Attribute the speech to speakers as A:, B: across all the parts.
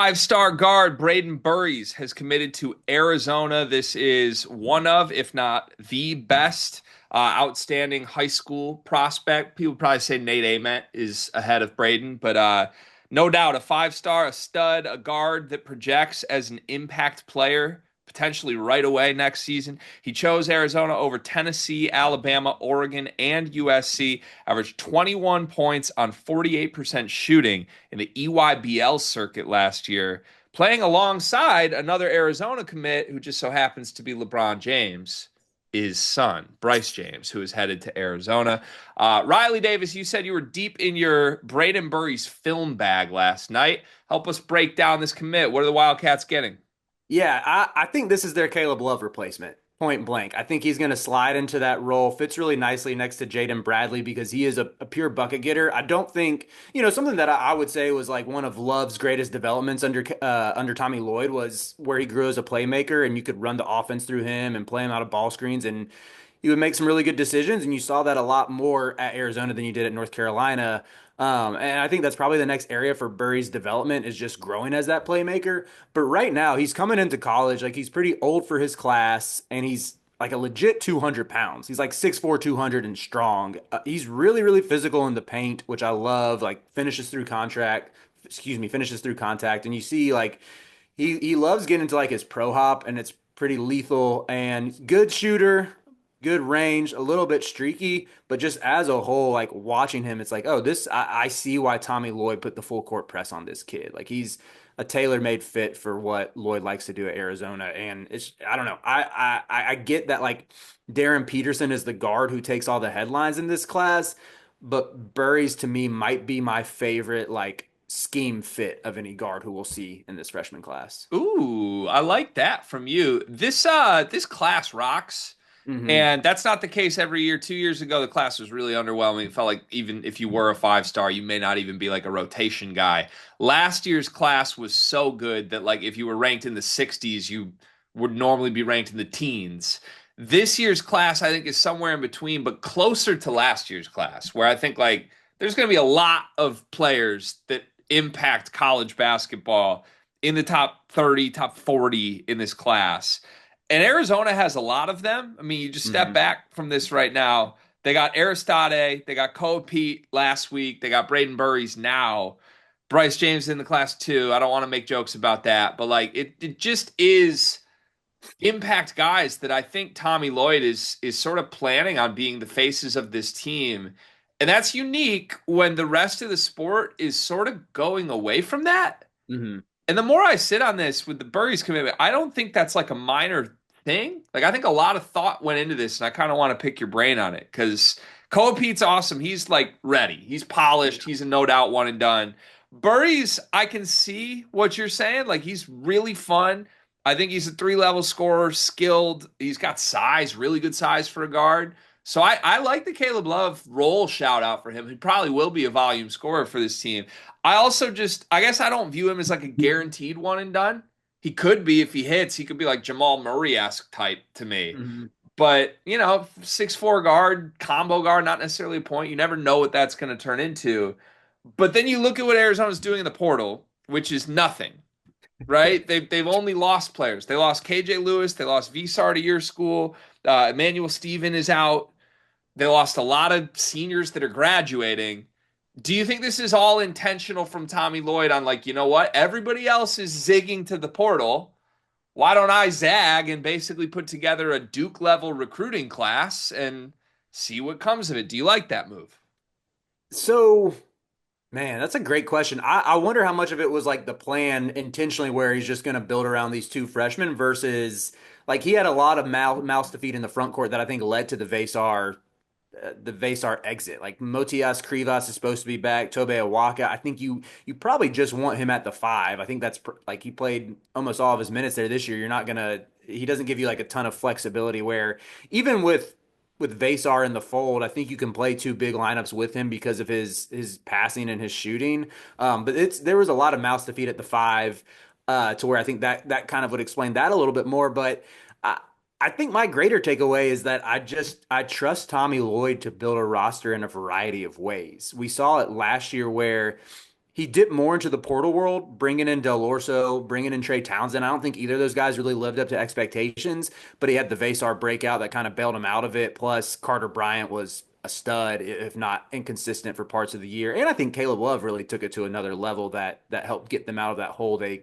A: Five-star guard Brayden Burries has committed to Arizona. This is one of, if not the best, outstanding high school prospect. People probably say Nate Ament is ahead of Brayden, but no doubt a five-star, a stud, a guard that projects as an impact player potentially right away next season. He chose Arizona over Tennessee, Alabama, Oregon, and USC. Averaged 21 points on 48% shooting in the EYBL circuit last year, playing alongside another Arizona commit who just so happens to be LeBron James, his son, Bryce James, who is headed to Arizona. Riley Davis, you said you were deep in your Braden Burries film bag last night. Help us break down this commit. What are the Wildcats getting?
B: Yeah, I think this is their Caleb Love replacement, point blank. I think he's going to slide into that role, fits really nicely next to Jaden Bradley because he is a pure bucket getter. I don't think, something that I would say was like one of Love's greatest developments under Tommy Lloyd was where he grew as a playmaker and you could run the offense through him and play him out of ball screens and he would make some really good decisions. And you saw that a lot more at Arizona than you did at North Carolina. And I think that's probably the next area for Burry's development is just growing as that playmaker. But right now, he's coming into college. Like he's pretty old for his class, and he's like a legit 200 pounds. He's like 6'4", 200 and strong. He's really, really physical in the paint, which I love. Like finishes through contact. And you see like he loves getting into like his pro hop, and it's pretty lethal and good shooter, good range, a little bit streaky, but just as a whole, like watching him, it's like, oh, I see why Tommy Lloyd put the full court press on this kid. Like he's a tailor-made fit for what Lloyd likes to do at Arizona. And it's, I don't know. I get that like Darren Peterson is the guard who takes all the headlines in this class, but Burries to me might be my favorite like scheme fit of any guard who we'll see in this freshman class.
A: Ooh, I like that from you. This class rocks.
B: Hmm.
A: And that's not the case every year. 2 years ago, the class was really underwhelming. It felt like even if you were a five-star, you may not even be like a rotation guy. Last year's class was so good that like if you were ranked in the 60s, you would normally be ranked in the teens. This year's class, I think, is somewhere in between, but closer to last year's class, where I think like there's going to be a lot of players that impact college basketball in the top 30, top 40 in this class. And Arizona has a lot of them. I mean, you just step
B: Hmm.
A: back from this right now. They got Aristade, they got Kobe Pete last week, they got Brayden Burries now. Bryce James in the class too. I don't want to make jokes about that, but like it just is impact guys that I think Tommy Lloyd is sort of planning on being the faces of this team. And that's unique when the rest of the sport is sort of going away from that.
B: Hmm.
A: And the more I sit on this with the Burries commitment, I don't think that's like a minor thing. Like I think a lot of thought went into this, and I kind of want to pick your brain on it because Kobe Pete's awesome. He's like ready. He's polished. He's a no doubt one and done. Burries, I can see what you're saying. Like he's really fun. I think he's a three-level scorer, skilled. He's got size, really good size for a guard. So I like the Caleb Love role shout out for him. He probably will be a volume scorer for this team. I also just, I guess I don't view him as like a guaranteed one and done. He could be if he hits, he could be like Jamal Murray-esque type to me.
B: Hmm.
A: But, 6'4" guard, combo guard, not necessarily a point. You never know what that's going to turn into. But then you look at what Arizona's doing in the portal, which is nothing, right? They've only lost players. They lost KJ Lewis, they lost Vsar to your school. Emmanuel Steven is out. They lost a lot of seniors that are graduating. Do you think this is all intentional from Tommy Lloyd on like, you know what? Everybody else is zigging to the portal. Why don't I zag and basically put together a Duke level recruiting class and see what comes of it? Do you like that move?
B: So, man, that's a great question. I wonder how much of it was like the plan intentionally where he's just going to build around these two freshmen versus like he had a lot of mouse to feed in the front court that I think led to the Vasar exit. Like Motias Krivas is supposed to be back. Tobe Awaka. I think you probably just want him at the five. I think that's like he played almost all of his minutes there this year. You're not gonna. He doesn't give you like a ton of flexibility. Where even with Vasar in the fold, I think you can play two big lineups with him because of his passing and his shooting. But there was a lot of mouths to feed at the five, to where I think that kind of would explain that a little bit more. But I think my greater takeaway is that I trust Tommy Lloyd to build a roster in a variety of ways. We saw it last year where he dipped more into the portal world, bringing in Del Orso, bringing in Trey Townsend. I don't think either of those guys really lived up to expectations, but he had the Vasar breakout that kind of bailed him out of it. Plus, Carter Bryant was a stud, if not inconsistent for parts of the year. And I think Caleb Love really took it to another level that helped get them out of that hole they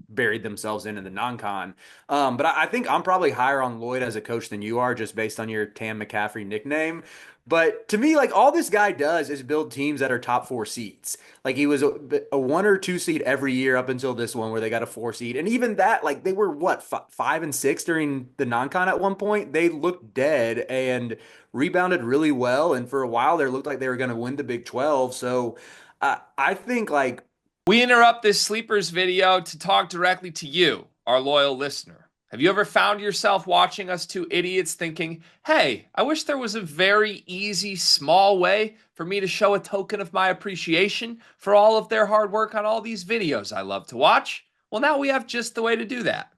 B: buried themselves in the non-con. But I think I'm probably higher on Lloyd as a coach than you are, just based on your Tam McCaffrey nickname. But to me, like all this guy does is build teams that are top four seeds. Like he was a 1 or 2 seed every year up until this one where they got a 4 seed. And even that, like they were what, 5 and 6 during the non-con at one point. They looked dead and rebounded really well. And for a while there looked like they were going to win the Big 12. So I think like
A: We interrupt this sleepers video to talk directly to you, our loyal listener. Have you ever found yourself watching us two idiots thinking, hey, I wish there was a very easy, small way for me to show a token of my appreciation for all of their hard work on all these videos I love to watch? Well, now we have just the way to do that.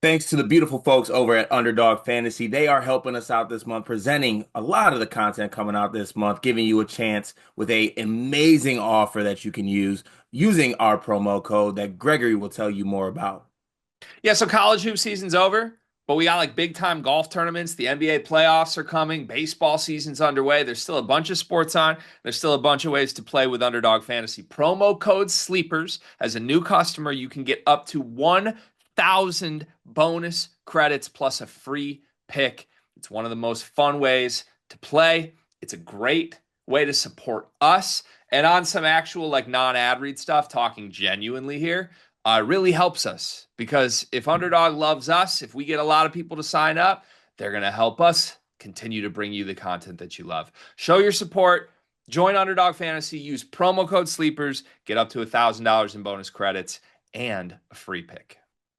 C: Thanks to the beautiful folks over at Underdog Fantasy. They are helping us out this month, presenting a lot of the content coming out this month, giving you a chance with a amazing offer that you can use using our promo code that Gregory will tell you more about.
A: Yeah, so college hoop season's over, but we got like big time golf tournaments. The NBA playoffs are coming. Baseball season's underway. There's still a bunch of sports on. There's still a bunch of ways to play with Underdog Fantasy. Promo code SLEEPERS. As a new customer, you can get up to 1,000 bonus credits plus a free pick. It's one of the most fun ways to play. It's a great way to support us. And on some actual like non-ad read stuff, talking genuinely here, really helps us because if Underdog loves us, if we get a lot of people to sign up, they're going to help us continue to bring you the content that you love. Show your support. Join Underdog Fantasy. Use promo code SLEEPERS. Get up to $1,000 in bonus credits and a free pick.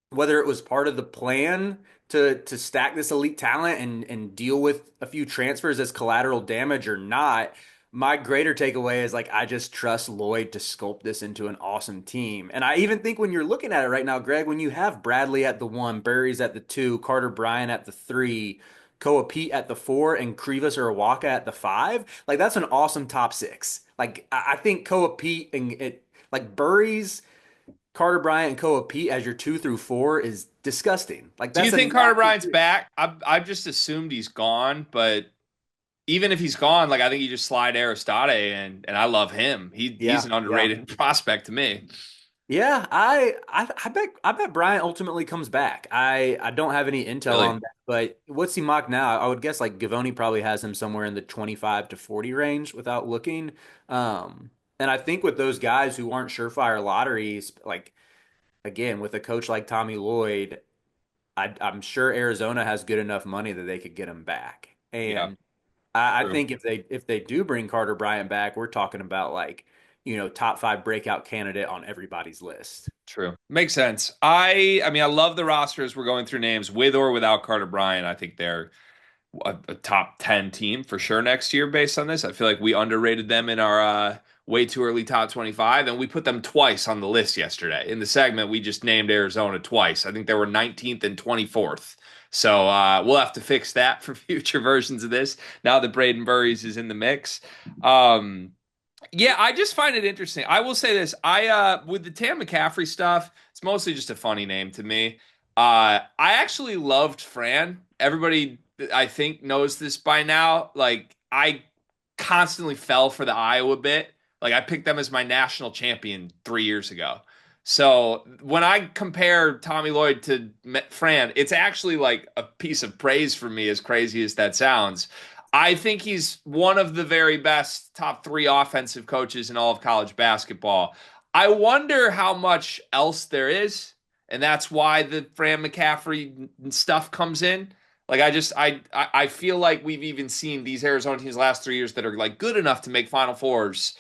B: whether it was part of the plan to stack this elite talent and deal with a few transfers as collateral damage or not, my greater takeaway is like I just trust Lloyd to sculpt this into an awesome team. And I even think when you're looking at it right now, Greg, when you have Bradley at the 1, Burries at the 2, Carter Bryant at the 3, Koa Pete at the 4, and Krivas or Awaka at the 5, like that's an awesome top 6. Like I think Koa Pete and it like Burries, Carter Bryant, and Koa Pete as your 2 through 4 is disgusting. Like
A: Do you
B: that's a
A: think Carter
B: nasty
A: Bryant's
B: tier.
A: back? I've just assumed he's gone, but even if he's gone, like I think you just slide Aristide and I love him. He's
B: Yeah,
A: an
B: yeah.
A: underrated prospect to me.
B: Yeah, I bet Bryant ultimately comes back. I don't have any intel
A: Really?
B: on that, but what's he mocked now? I would guess like Gavoni probably has him somewhere in the 25 to 40 range without looking. And I think with those guys who aren't surefire lotteries, like again, with a coach like Tommy Lloyd, I'm sure Arizona has good enough money that they could get him back.
A: Yeah,
B: And I
A: true.
B: think if they do bring Carter Bryant back, we're talking about like, top 5 breakout candidate on everybody's list.
A: True. Makes sense. I mean, I love the rosters we're going through names with or without Carter Bryant. I think they're a top 10 team for sure next year based on this. I feel like we underrated them in our way too early top 25, and we put them twice on the list yesterday. In the segment, we just named Arizona twice. I think they were 19th and 24th. So we'll have to fix that for future versions of this now that Braden Burries is in the mix. Um, yeah, I just find it interesting. I will say this. I with the Tam McCaffrey stuff, it's mostly just a funny name to me. I actually loved Fran. Everybody I think knows this by now. Like I constantly fell for the Iowa bit. Like I picked them as my national champion 3 years ago. So when I compare Tommy Lloyd to Fran, it's actually like a piece of praise for me, as crazy as that sounds. I think he's one of the very best top 3 offensive coaches in all of college basketball. I wonder how much else there is, and that's why the Fran McCaffrey stuff comes in. Like I feel like we've even seen these Arizona teams the last 3 years that are like good enough to make Final Fours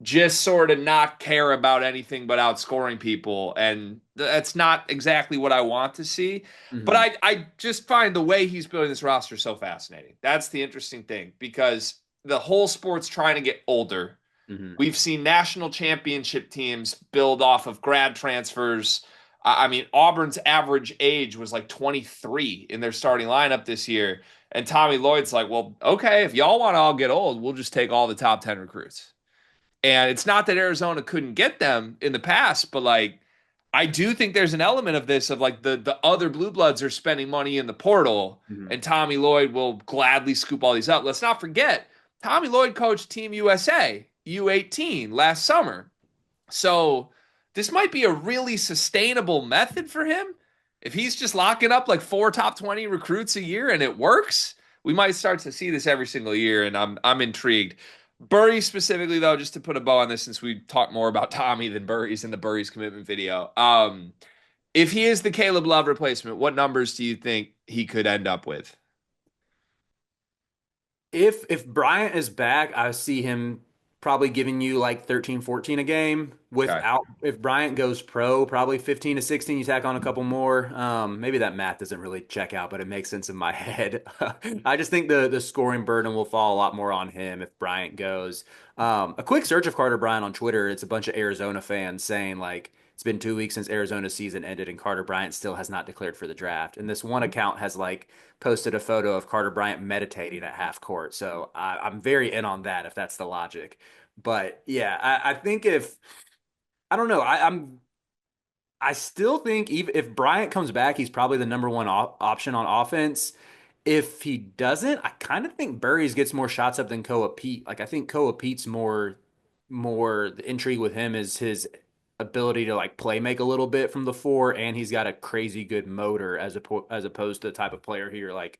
A: just sort of not care about anything but outscoring people. And that's not exactly what I want to see. But
B: Hmm.
A: I just find the way he's building this roster so fascinating. That's the interesting thing because the whole sport's trying to get older.
B: Hmm.
A: We've seen national championship teams build off of grad transfers. I mean, Auburn's average age was like 23 in their starting lineup this year. And Tommy Lloyd's like, well, okay, if y'all want to all get old, we'll just take all the top 10 recruits. And it's not that Arizona couldn't get them in the past, but like I do think there's an element of this of like the other blue bloods are spending money in the portal,
B: Mhm.
A: and Tommy Lloyd will gladly scoop all these up. Let's not forget Tommy Lloyd coached Team USA U18 last summer. So this might be a really sustainable method for him. If he's just locking up like 4 top 20 recruits a year and it works, we might start to see this every single year, and I'm intrigued. Burry specifically, though, just to put a bow on this, since we talked more about Tommy than Burries in the Burries commitment video. If he is the Caleb Love replacement, what numbers do you think he could end up with?
B: If Bryant is back, I see him probably giving you like 13, 14 a game.
A: Okay.
B: Without if Bryant goes pro, probably 15 to 16. You tack on a couple more. Maybe that math doesn't really check out, but it makes sense in my head. I just think the scoring burden will fall a lot more on him if Bryant goes. A quick search of Carter Bryant on Twitter, it's a bunch of Arizona fans saying like it's been 2 weeks since Arizona's season ended and Carter Bryant still has not declared for the draft. And this one account has like posted a photo of Carter Bryant meditating at half court. So I'm very in on that if that's the logic. But yeah, I think if I don't know, I still think even if Bryant comes back, he's probably the number one option on offense. If he doesn't, I kind of think Burries gets more shots up than Koa Pete. Like I think Koa Pete's more the intrigue with him is his ability to like play make a little bit from the four, and he's got a crazy good motor as opposed to the type of player here like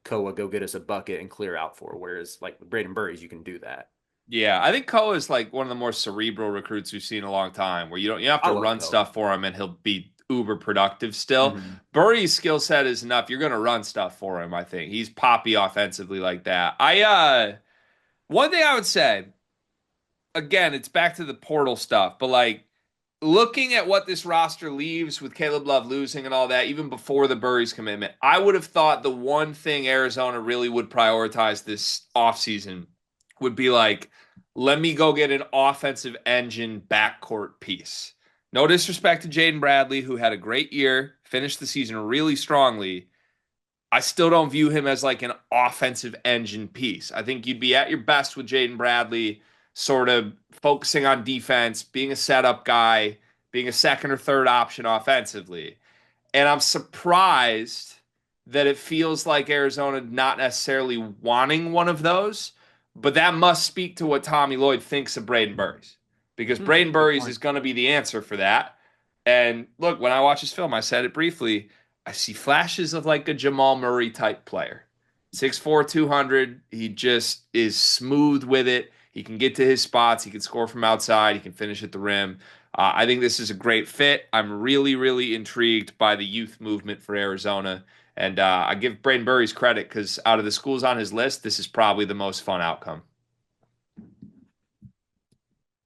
B: Koa go get us a bucket and clear out for. Whereas like with Brayden Burries, you can do that.
A: Yeah, I think Koa is like one of the more cerebral recruits we've seen in a long time, where you have
B: I
A: to
B: love
A: run
B: Koa.
A: stuff for him and he'll be uber productive still.
B: Mhm.
A: Burry's skill set is enough. You're gonna run stuff for him, I think. He's poppy offensively like that. One thing I would say, again, it's back to the portal stuff, but like looking at what this roster leaves with Caleb Love losing and all that, even before the Burries commitment, I would have thought the one thing Arizona really would prioritize this offseason would be like, let me go get an offensive engine backcourt piece. No disrespect to Jaden Bradley, who had a great year, finished the season really strongly. I still don't view him as like an offensive engine piece. I think you'd be at your best with Jaden Bradley, sort of focusing on defense, being a setup guy, being a second or third option offensively. And I'm surprised that it feels like Arizona not necessarily wanting one of those, but that must speak to what Tommy Lloyd thinks of Braden Burries, because Braden
B: Good
A: Burries
B: point.
A: is going to be the answer for that. And look, when I watch this film, I said it briefly. I see flashes of like a Jamal Murray type player. 6'4", 200. He just is smooth with it. He can get to his spots. He can score from outside. He can finish at the rim. I think this is a great fit. I'm really, really intrigued by the youth movement for Arizona. And I give Braden Burries credit because out of the schools on his list, this is probably the most fun outcome.